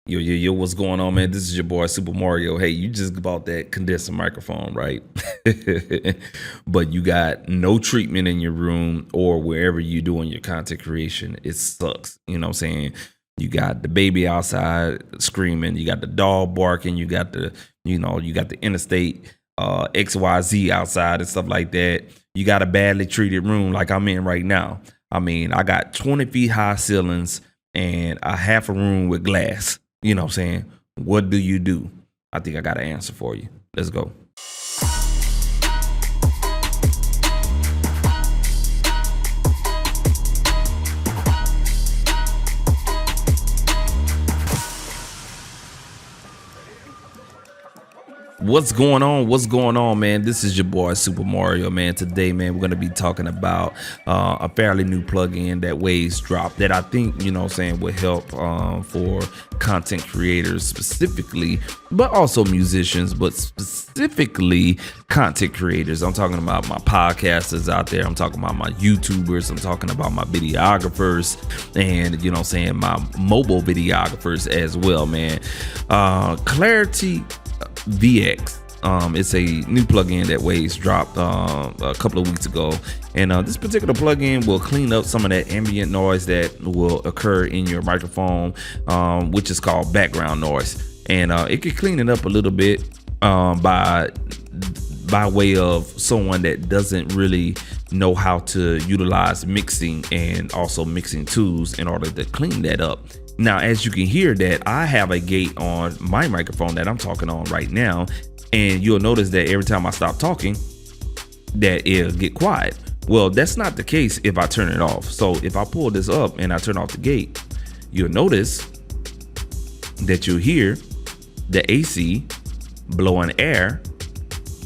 Yo, what's going on, man? This is your boy Super Mario. Hey, you just bought that condenser microphone, right? But you got no treatment in your room or wherever you're doing your content creation. It sucks. You know what I'm saying? You got the baby outside screaming, you got the dog barking, you got the interstate XYZ outside and stuff like that. You got a badly treated room like I'm in right now. I mean, I got 20 feet high ceilings and a half a room with glass. You know what I'm saying? What do you do? I think I got an answer for you. Let's go. What's going on? What's going on, man? This is your boy Super Mario, man. Today, man, we're going to be talking about a fairly new plugin that Waves dropped that I think, you know what I'm saying, will help for content creators specifically, but also musicians, but specifically content creators. I'm talking about my podcasters out there. I'm talking about my YouTubers. I'm talking about my videographers and, you know what I'm saying, my mobile videographers as well, man. Clarity VX. It's a new plugin that Waves dropped a couple of weeks ago, and this particular plugin will clean up some of that ambient noise that will occur in your microphone, which is called background noise, and it can clean it up a little bit by way of someone that doesn't really know how to utilize mixing and also mixing tools in order to clean that up. Now, as you can hear that I have a gate on my microphone that I'm talking on right now, and you'll notice that every time I stop talking, that it'll get quiet. Well, that's not the case if I turn it off. So if I pull this up and I turn off the gate, you'll notice that you'll hear the AC blowing air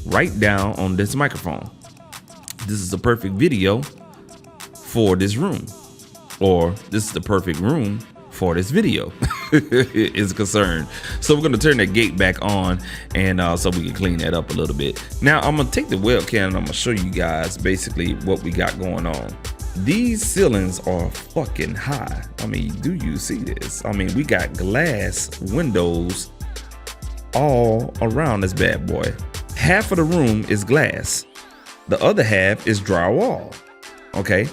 right down on this microphone. This is the perfect video for this room, or this is the perfect room for this video is concerned. So we're going to turn that gate back on, and so we can clean that up a little bit. Now I'm going to take the webcam and I'm going to show you guys basically what we got going on. These ceilings are fucking high. I mean, do you see this? I mean, we got glass windows all around this bad boy. Half of the room is glass. The other half is drywall. Okay.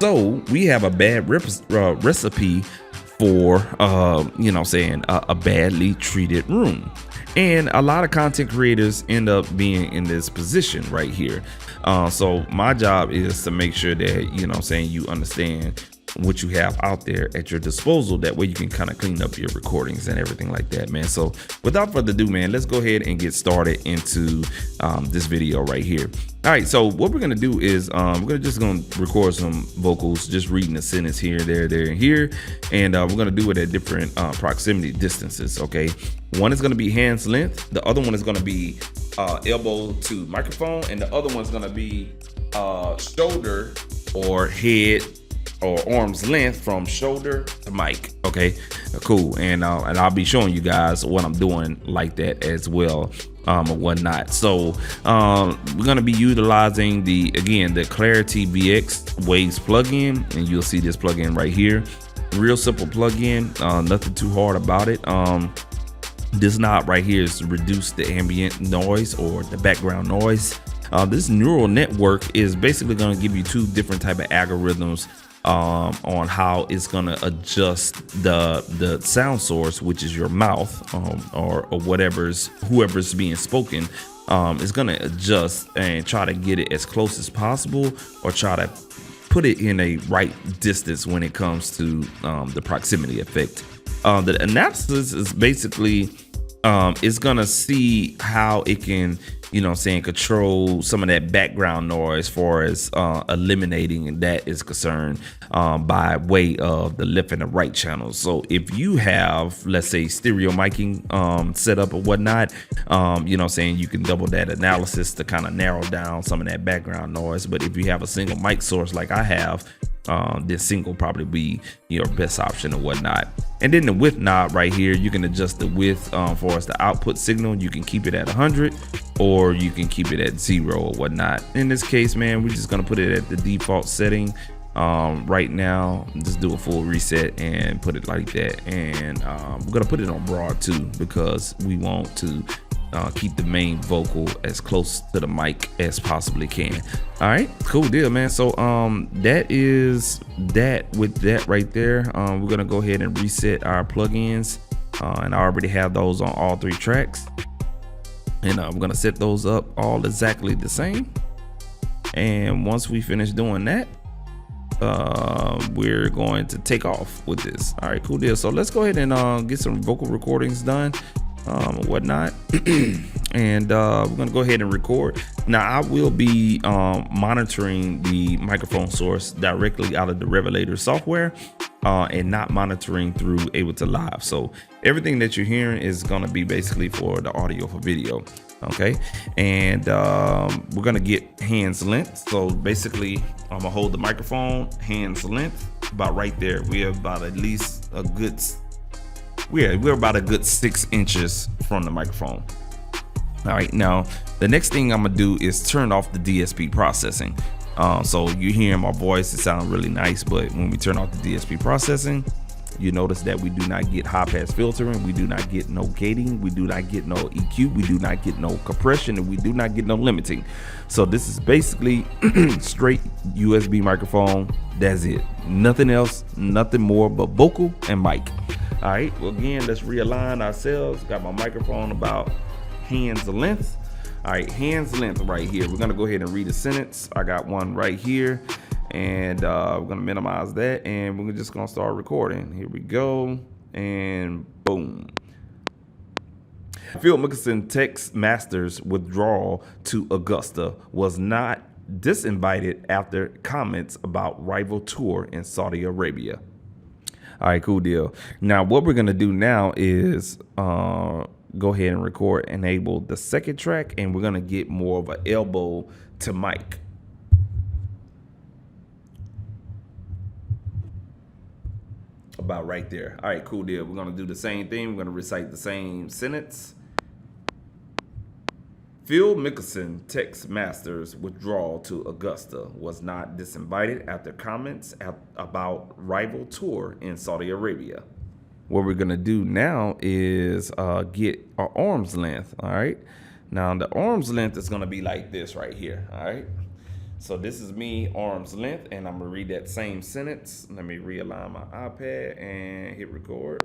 So we have a bad recipe for, you know what I'm saying, a badly treated room. And a lot of content creators end up being in this position right here. So my job is to make sure that, you know what I'm saying, you understand what you have out there at your disposal. That way you can kind of clean up your recordings and everything like that, man. So without further ado, man, let's go ahead and get started into this video right here. All right, so what we're gonna do is we're just gonna record some vocals, just reading a sentence here, there, and here, and we're gonna do it at different proximity distances. Okay, one is gonna be hand's length, the other one is gonna be elbow to microphone, and the other one's gonna be shoulder or head or arm's length from shoulder to mic. Okay, cool. And I'll be showing you guys what I'm doing like that as well, or whatnot. So we're gonna be utilizing the Clarity VX Waves plugin, and you'll see this plugin right here. Real simple plugin, nothing too hard about it. This knob right here is to reduce the ambient noise or the background noise. This neural network is basically going to give you two different type of algorithms on how it's going to adjust the sound source, which is your mouth, or whoever's being spoken, is going to adjust and try to get it as close as possible, or try to put it in a right distance when it comes to the proximity effect. The analysis is basically it's gonna see how it can, you know what I'm saying, control some of that background noise as far as eliminating that is concerned by way of the left and the right channels. So if you have, let's say, stereo miking set up or whatnot, you know what I'm saying, you can double that analysis to kind of narrow down some of that background noise. But if you have a single mic source like I have, this single probably be your best option or whatnot. And then the width knob right here, you can adjust the width for as the output signal. You can keep it at 100 or you can keep it at 0 or whatnot. In this case, man, we're just gonna put it at the default setting. Right now, just do a full reset and put it like that. And we're gonna put it on broad too, because we want to keep the main vocal as close to the mic as possibly can. All right, cool deal, man. So that is that with that right there. We're gonna go ahead and reset our plugins, and I already have those on all 3 tracks, and I'm gonna set those up all exactly the same. And once we finish doing that, we're going to take off with this. All right, cool deal. So let's go ahead and get some vocal recordings done, whatnot. And we're gonna go ahead and record. Now I will be monitoring the microphone source directly out of the Revelator software, and not monitoring through Ableton Live. So everything that you're hearing is gonna be basically for the audio for video. Okay, and we're gonna get hands length. So basically, I'm gonna hold the microphone hands length about right there. We have about at least a good, we're about a good 6 inches from the microphone. All right, now the next thing I'm gonna do is turn off the DSP processing. So you hearing my voice, it sounds really nice, but when we turn off the DSP processing, you notice that we do not get high pass filtering, we do not get no gating, we do not get no EQ, we do not get no compression, and we do not get no limiting. So this is basically straight USB microphone. That's it, nothing else, nothing more but vocal and mic. All right, well again, let's realign ourselves. Got my microphone about hands length. All right, hands length right here. We're gonna go ahead and read a sentence. I got one right here, and we're gonna minimize that, and we're just gonna start recording. Here we go, and boom. Phil Mickelson text Masters withdrawal to Augusta was not disinvited after comments about rival tour in Saudi Arabia. All right, cool deal. Now what we're gonna do now is go ahead and record, enable the second track, and we're gonna get more of an elbow to mic. About right there. All right, cool deal. We're gonna do the same thing. We're gonna recite the same sentence. Phil Mickelson text Masters withdrawal to Augusta was not disinvited after comments about rival tour in Saudi Arabia. What we're gonna do now is get our arm's length. All right, now the arm's length is gonna be like this right here. All right, so this is me arm's length, and I'm gonna read that same sentence. Let me realign my iPad and hit record.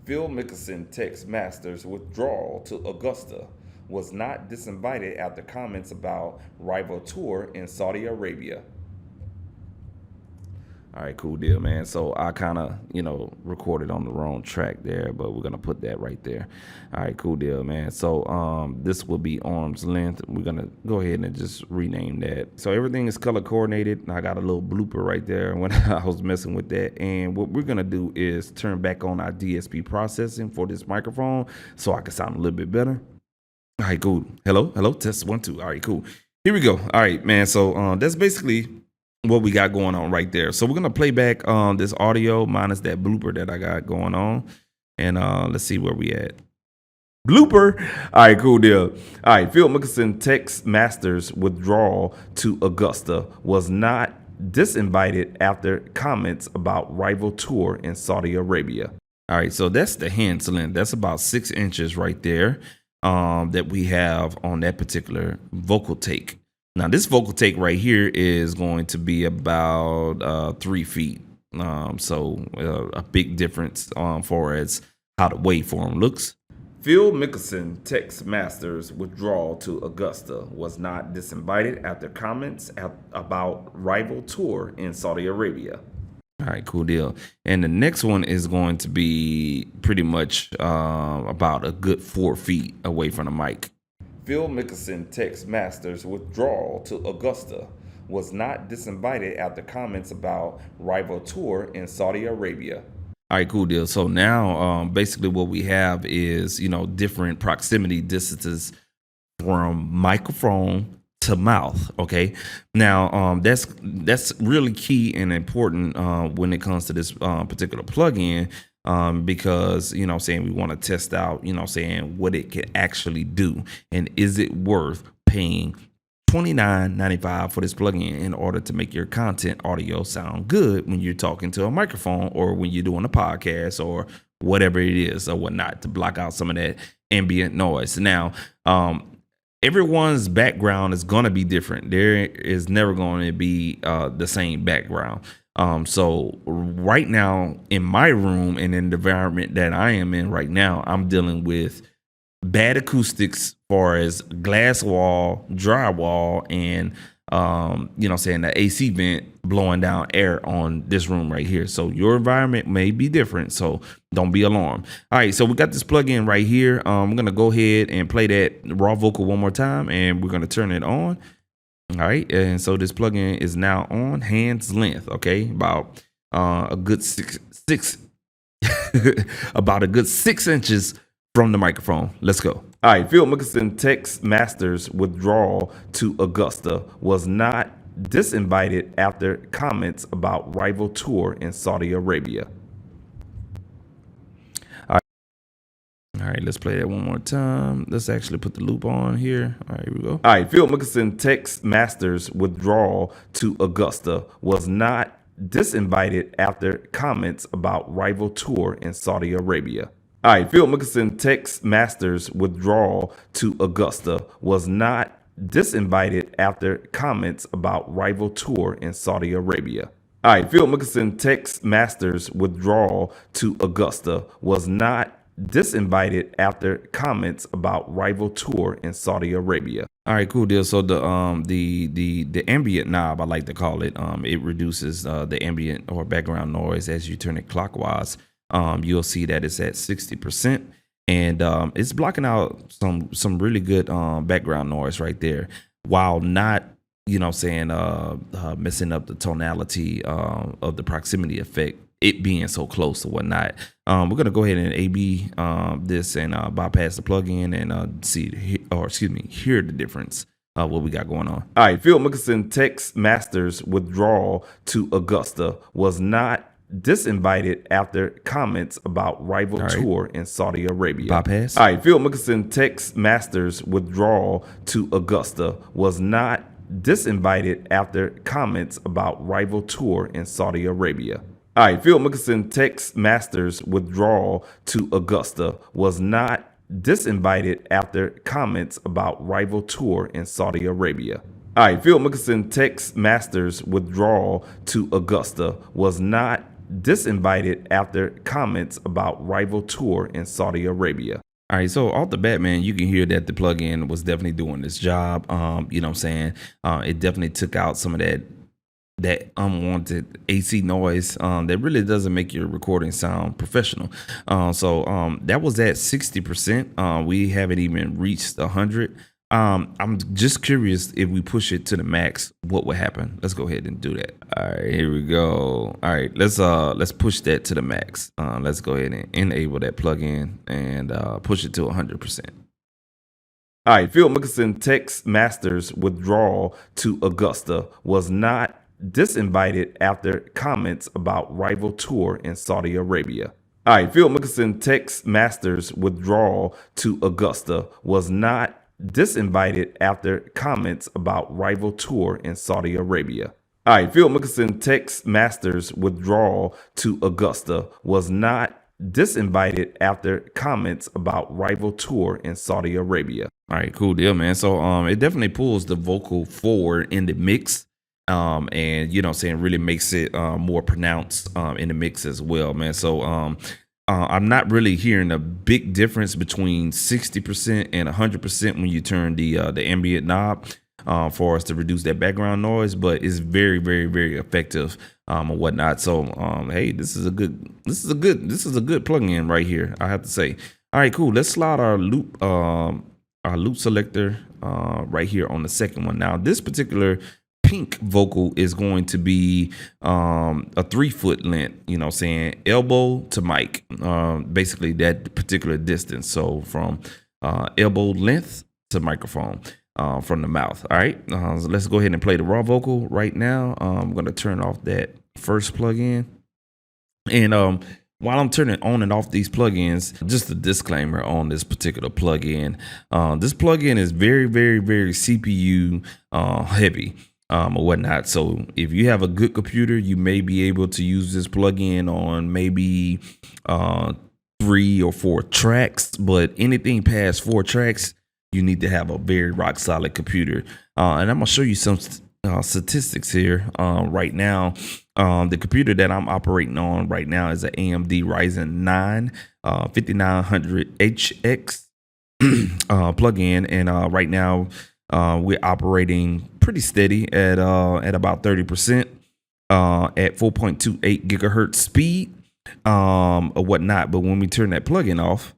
Phil Mickelson text Masters withdrawal to Augusta was not disinvited after comments about rival tour in Saudi Arabia. All right, cool deal, man. So I kind of, recorded on the wrong track there, but we're going to put that right there. All right, cool deal, man. So this will be arm's length. We're going to go ahead and just rename that. So everything is color coordinated. I got a little blooper right there when I was messing with that. And what we're going to do is turn back on our DSP processing for this microphone so I can sound a little bit better. All right, cool. Hello, test 1, 2. All right, cool. Here we go. All right, man. So that's basically what we got going on right there. So we're gonna play back this audio minus that blooper that I got going on, and let's see where we at. Blooper. All right, cool deal. All right, Phil Mickelson text Masters withdrawal to Augusta was not disinvited after comments about rival tour in Saudi Arabia. All right, so that's the hand length. That's about 6 inches right there that we have on that particular vocal take. Now this vocal take right here is going to be about 3 feet. So a big difference far as how the waveform looks. Phil Mickelson text Masters withdrawal to Augusta was not disinvited after comments about rival tour in Saudi Arabia. All right, cool deal. And the next one is going to be pretty much about a good 4 feet away from the mic. Phil Mickelson text Masters withdrawal to Augusta was not disinvited after comments about rival tour in Saudi Arabia. All right, cool deal. So now basically what we have is, different proximity distances from microphone to mouth. Okay. Now that's really key and important when it comes to this particular plugin. Because we want to test out what it can actually do, and is it worth paying $29.95 for this plugin in order to make your content audio sound good when you're talking to a microphone or when you're doing a podcast or whatever it is or whatnot, to block out some of that ambient noise. Now, everyone's background is going to be different. There is never going to be the same background. So right now in my room and in the environment that I am in right now, I'm dealing with bad acoustics far as glass wall, drywall, and the AC vent blowing down air on this room right here. So your environment may be different, so don't be alarmed. All right, so we got this plugin right here. I'm gonna go ahead and play that raw vocal one more time, and we're gonna turn it on. All right, and so this plugin is now on hand's length. Okay, about a good six about a good 6 inches from the microphone. Let's go. All right, Phil Mickelson text Masters withdrawal to Augusta was not disinvited after comments about rival tour in Saudi Arabia. All right, let's play that one more time. Let's actually put the loop on here. All right, here we go. All right, Phil Mickelson text Masters withdrawal to Augusta was not disinvited after comments about rival tour in Saudi Arabia. All right, Phil Mickelson text Masters withdrawal to Augusta was not disinvited after comments about rival tour in Saudi Arabia. All right, Phil Mickelson text Masters withdrawal to Augusta was not disinvited after comments about rival tour in Saudi Arabia. All right, cool deal. So the ambient knob, I like to call it, it reduces the ambient or background noise as you turn it clockwise. You'll see that it's at 60%, and it's blocking out some really good background noise right there, while not messing up the tonality of the proximity effect, it being so close or whatnot. We're gonna go ahead and A/B this and bypass the plugin and hear the difference. What we got going on. All right, Phil Mickelson text Masters withdrawal to Augusta was not disinvited after comments about rival tour in Saudi Arabia. Bypass. All right, Phil Mickelson text Masters withdrawal to Augusta was not disinvited after comments about rival tour in Saudi Arabia. All right, Phil Mickelson text Masters withdrawal to Augusta was not disinvited after comments about rival tour in Saudi Arabia. All right, Phil Mickelson text Masters withdrawal to Augusta was not disinvited after comments about rival tour in Saudi Arabia. All right, so off the bat, man, you can hear that the plugin was definitely doing this job. It definitely took out some of that unwanted AC noise that really doesn't make your recording sound professional. So that was at 60%. We haven't even reached 100. I'm just curious, if we push it to the max, what would happen? Let's go ahead and do that. All right, here we go. All right, let's push that to the max. Let's go ahead and enable that plugin and push it to 100%. All right, Phil Mickelson text Masters withdrawal to Augusta was not disinvited after comments about rival tour in Saudi Arabia. All right, Phil Mickelson text Masters withdrawal to Augusta was not disinvited after comments about rival tour in Saudi Arabia. All right, Phil Mickelson text Masters withdrawal to Augusta was not disinvited after comments about rival tour in Saudi Arabia. All right, cool deal, man. So it definitely pulls the vocal forward in the mix. And really makes it more pronounced in the mix as well, man. So I'm not really hearing a big difference between 60% and 100% when you turn the ambient knob for us to reduce that background noise, but it's very, very, very effective and whatnot. So hey, this is a good plugin right here, I have to say. All right, cool. Let's slide our loop selector right here on the second one. Now this particular pink vocal is going to be a 3-foot length, elbow to mic, basically that particular distance. So from elbow length to microphone from the mouth. All right, so let's go ahead and play the raw vocal right now. I'm going to turn off that first plugin, and While I'm turning on and off these plugins, just a disclaimer on this particular plugin. This plugin is very, very, very CPU heavy or whatnot. So if you have a good computer, you may be able to use this plugin on maybe 3 or 4 tracks, but anything past 4 tracks, you need to have a very rock solid computer. And I'm gonna show you some statistics here right now. The computer that I'm operating on right now is an AMD Ryzen 9 5900HX plugin, and right now we're operating pretty steady at about 30% at 4.28 gigahertz speed or whatnot. But when we turn that plugin off,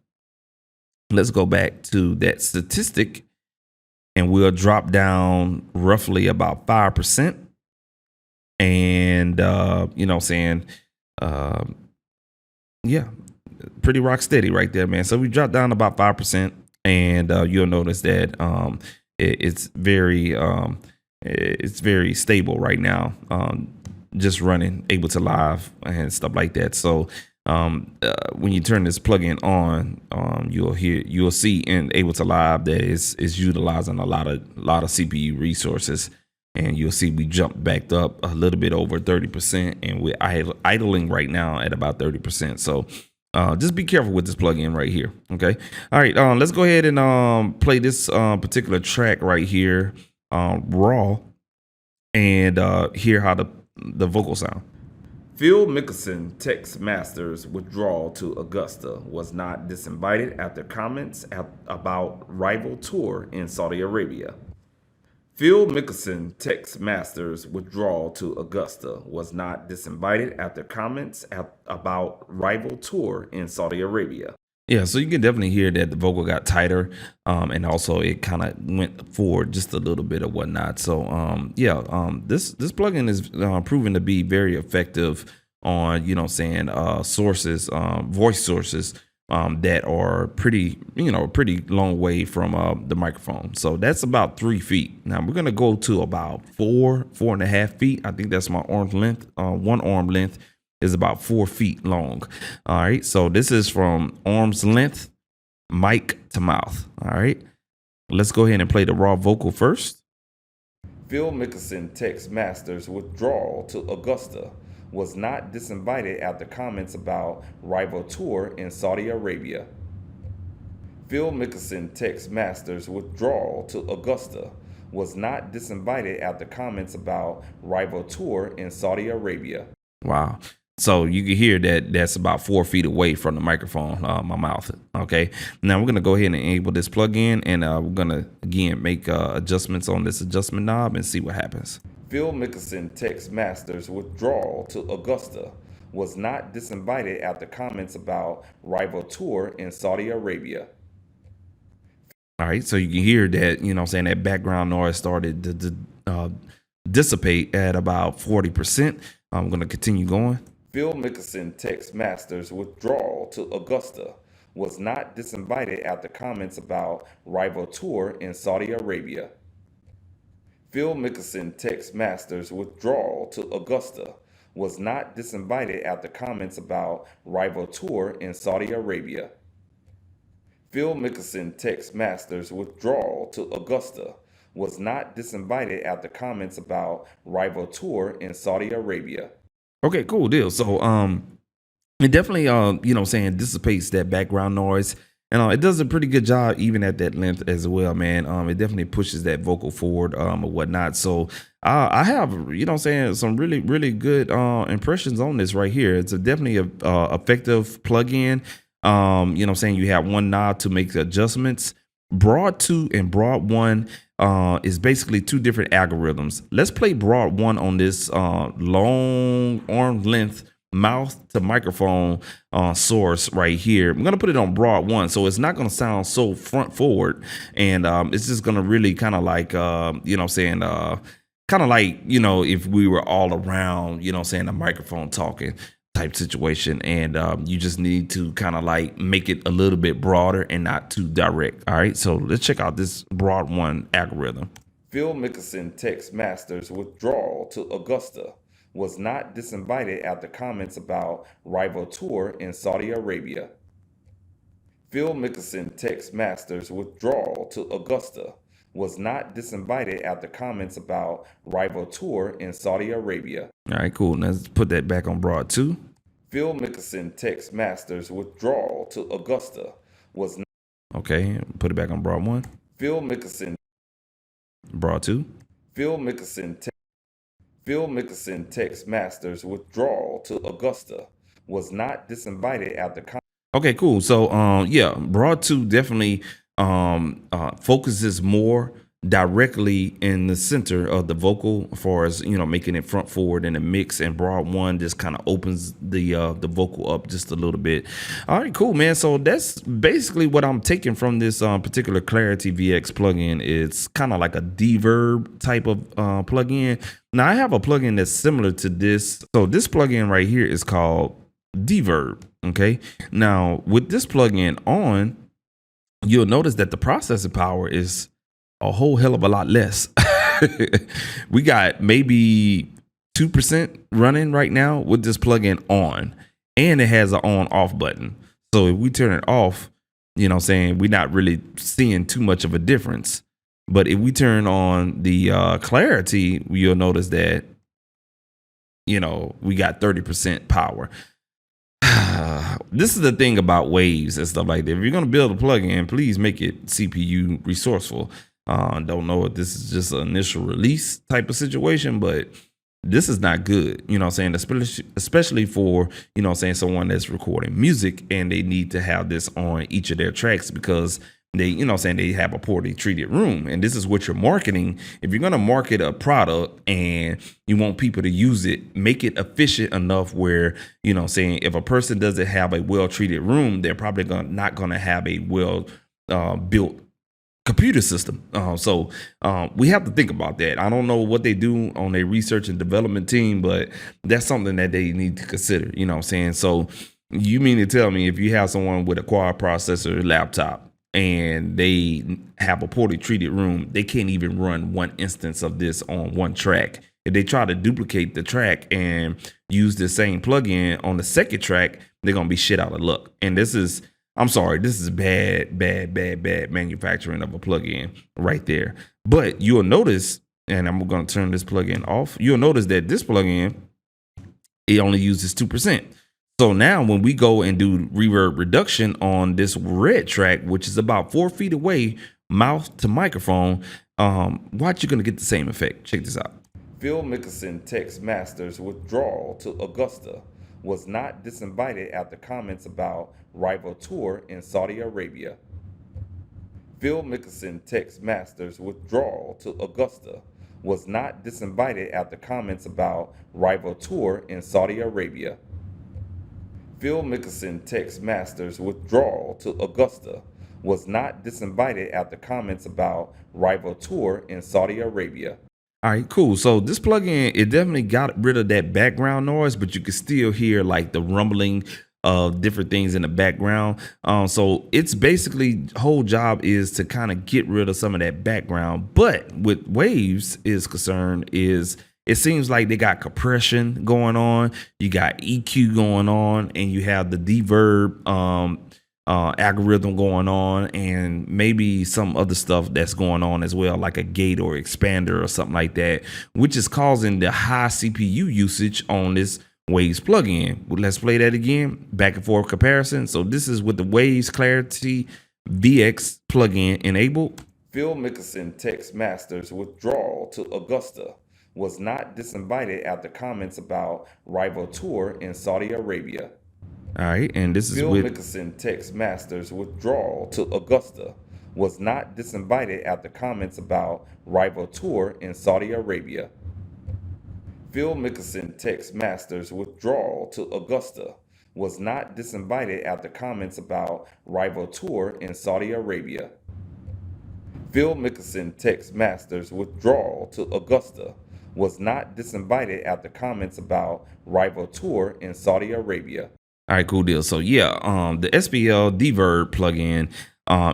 let's go back to that statistic, and we'll drop down roughly about 5%. And, you know what I'm saying? Yeah, pretty rock steady right there, man. So we dropped down about 5%, and you'll notice that it's very stable right now, just running Ableton Live and stuff like that. So when you turn this plugin on, you'll see in Ableton Live that is utilizing a lot of CPU resources, and you'll see we jumped back up a little bit over 30%, and we're idling right now at about 30%. So just be careful with this plugin right here. Okay, all right, let's go ahead and play this particular track right here, raw, and hear how the vocals sound. Phil Mickelson text Masters withdrawal to Augusta was not disinvited after comments about rival tour in Saudi Arabia. Phil Mickelson text Masters withdrawal to Augusta was not disinvited after comments about rival tour in Saudi Arabia. Yeah, so you can definitely hear that the vocal got tighter, and also it kind of went forward just a little bit or whatnot. So this plugin is proven to be very effective on, you know, saying sources, voice sources that are pretty long way from the microphone. So that's about 3 feet. Now we're gonna go to about 4.5 feet. I think that's my arm length. One arm length is about 4 feet long. All right, so this is from arm's length, mic to mouth. All right, let's go ahead and play the raw vocal first. Phil Mickelson text Masters withdrawal to Augusta was not disinvited after comments about rival tour in Saudi Arabia. Phil Mickelson text Masters withdrawal to Augusta was not disinvited after comments about rival tour in Saudi Arabia. Wow. So you can hear that that's about 4 feet away from the microphone, my mouth. Okay. Now we're going to go ahead and enable this plugin, and we're going to, again, make adjustments on this adjustment knob and see what happens. Phil Mickelson text Masters withdrawal to Augusta was not disinvited after comments about rival tour in Saudi Arabia. All right. So you can hear that, you know what I'm saying, that background noise started to dissipate at about 40%. I'm going to continue going. Phil Mickelson text Masters withdrawal to Augusta was not disinvited after comments about rival tour in Saudi Arabia. Phil Mickelson text Masters withdrawal to Augusta was not disinvited after comments about rival tour in Saudi Arabia. Phil Mickelson text Masters withdrawal to Augusta was not disinvited after comments about rival tour in Saudi Arabia. Okay, cool deal. So it definitely you know, saying dissipates that background noise, and it does a pretty good job even at that length as well, man. It definitely pushes that vocal forward or whatnot. So I have, you know, saying some really good impressions on this right here. It's definitely a effective plugin. You know, saying you have one knob to make adjustments. Broad 2 and Broad 1 is basically 2 different algorithms. Let's play Broad 1 on this long arm length mouth to microphone source right here. I'm gonna put it on Broad 1, so it's not gonna sound so front forward, and it's just gonna really kind of like you know, saying kind of like, you know, if we were all around, you know, saying the microphone talking type situation, and you just need to kind of like make it a little bit broader and not too direct. All right, so let's check out this Broad 1 algorithm. Phil Mickelson text Masters withdrawal to Augusta was not disinvited after comments about rival tour in Saudi Arabia. Phil Mickelson texts Masters withdrawal to Augusta was not disinvited after comments about rival tour in Saudi Arabia. All right, cool. Now let's put that back on broad 2. Phil Mickelson texts Masters withdrawal to Augusta was not. Okay, put it back on broad 1. Phil Mickelson. Broad 2. Phil Mickelson texts Masters withdrawal to Augusta was not disinvited after. Okay, cool. So yeah, broad 2 definitely focuses more directly in the center of the vocal as far as, you know, making it front forward in the mix, and broad 1 just kind of opens the vocal up just a little bit. All right, cool, man. So that's basically what I'm taking from this particular Clarity VX plugin. It's kind of like a Reverb type of plugin. Now I have a plugin that's similar to this. So this plugin right here is called Reverb. Okay, now with this plugin on, you'll notice that the processing power is a whole hell of a lot less. We got maybe 2% running right now with this plugin on, and it has an on off button. So if we turn it off, you know what I'm saying, we're not really seeing too much of a difference. But if we turn on the clarity, you'll notice that, you know, we got 30% power. This is the thing about waves and stuff like that. If you're going to build a plugin, please make it CPU resourceful. Don't know if this is just an initial release type of situation, but this is not good. You know what I'm saying? Especially for, you know what I'm saying, someone that's recording music and they need to have this on each of their tracks because they, you know what I'm saying, they have a poorly treated room. And this is what you're marketing. If you're going to market a product and you want people to use it, make it efficient enough where, you know what I'm saying, if a person doesn't have a well treated room, they're probably not going to have a well built computer system. So we have to think about that. I don't know what they do on their research and development team, but that's something that they need to consider. You know what I'm saying? So you mean to tell me if you have someone with a quad processor laptop and they have a poorly treated room, they can't even run one instance of this on one track. If they try to duplicate the track and use the same plugin on the second track, they're going to be shit out of luck. And this is, I'm sorry, this is bad manufacturing of a plugin right there. But you'll notice, and I'm going to turn this plugin off, you'll notice that this plugin, it only uses 2%. So now when we go and do reverb reduction on this red track, which is about 4 feet away, mouth to microphone, watch, you're going to get the same effect. Check this out. Phil Mickelson texts Masters withdrawal to Augusta was not disinvited after comments about rival tour in Saudi Arabia. Phil Mickelson texts Masters withdrawal to Augusta was not disinvited after comments about rival tour in Saudi Arabia. Phil Mickelson texts Masters withdrawal to Augusta was not disinvited after comments about rival tour in Saudi Arabia. All right, cool. So this plugin, it definitely got rid of that background noise, but you can still hear like the rumbling of different things in the background. So it's basically, whole job is to kind of get rid of some of that background. But with waves is concerned is, it seems like they got compression going on, you got EQ going on, and you have the reverb algorithm going on, and maybe some other stuff that's going on as well, like a gate or expander or something like that, which is causing the high CPU usage on this Waves plugin. Let's play that again, back and forth comparison. So this is with the Waves Clarity VX plugin enabled. Phil Mickelson texts Masters withdrawal to Augusta was not disinvited after comments about rival tour in Saudi Arabia. All right, and this is Phil Mickelson texts Masters withdrawal to Augusta was not disinvited after comments about rival tour in Saudi Arabia. Phil Mickelson texts Masters withdrawal to Augusta was not disinvited after comments about rival tour in Saudi Arabia. Phil Mickelson texts Masters withdrawal to Augusta was not disinvited after comments about rival tour in Saudi Arabia. All right, cool deal. So yeah, the SPL Reverb plugin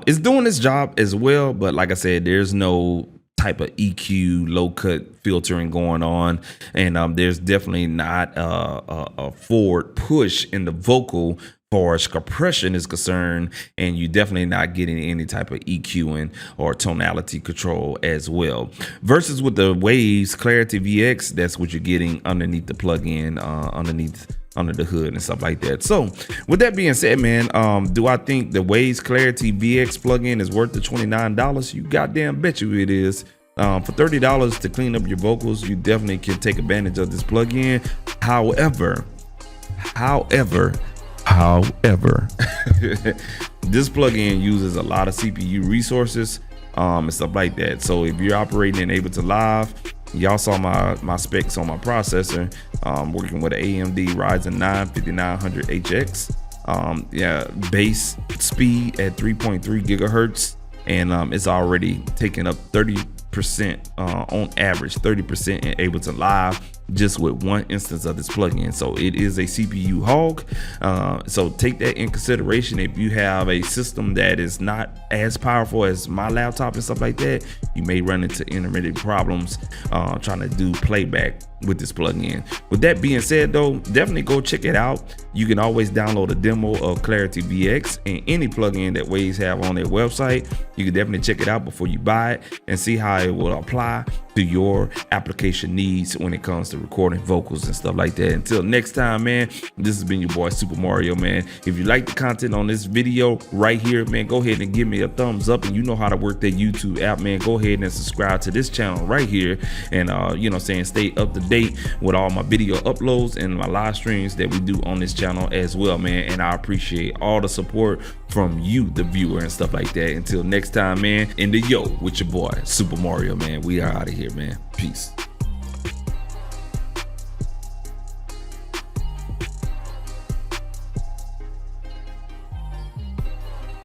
is doing its job as well, but like I said, there's no type of EQ low cut filtering going on, and there's definitely not a forward push in the vocal far as compression is concerned, and you're definitely not getting any type of EQing or tonality control as well. Versus with the Waves Clarity VX, that's what you're getting underneath the plugin, under the hood and stuff like that. So with that being said, man, do I think the Waves Clarity VX plugin is worth the $29? You goddamn bet you it is. For $30 to clean up your vocals, you definitely can take advantage of this plugin. However, this plugin uses a lot of CPU resources and stuff like that. So if you're operating in Ableton Live, y'all saw my specs on my processor, working with an AMD Ryzen 9 5900HX, bass speed at 3.3 gigahertz, and it's already taking up 30% on average, 30% in Ableton Live, just with one instance of this plugin. So it is a CPU hog. So take that in consideration. If you have a system that is not as powerful as my laptop and stuff like that, you may run into intermittent problems trying to do playback with this plugin. With that being said though, definitely go check it out. You can always download a demo of Clarity VX and any plugin that Waves have on their website. You can definitely check it out before you buy it and see how it will apply to your application needs when it comes to recording vocals and stuff like that. Until next time, man, this has been your boy Supa Mario, man. If you like the content on this video right here, man, go ahead and give me a thumbs up. And you know how to work that YouTube app, man. Go ahead and subscribe to this channel right here, and you know, stay up to date with all my video uploads and my live streams that we do on this channel as well, man. And I appreciate all the support from you, the viewer, and stuff like that. Until next time, man, in the yo with your boy Supa Mario, man. We are out of here, man. Peace.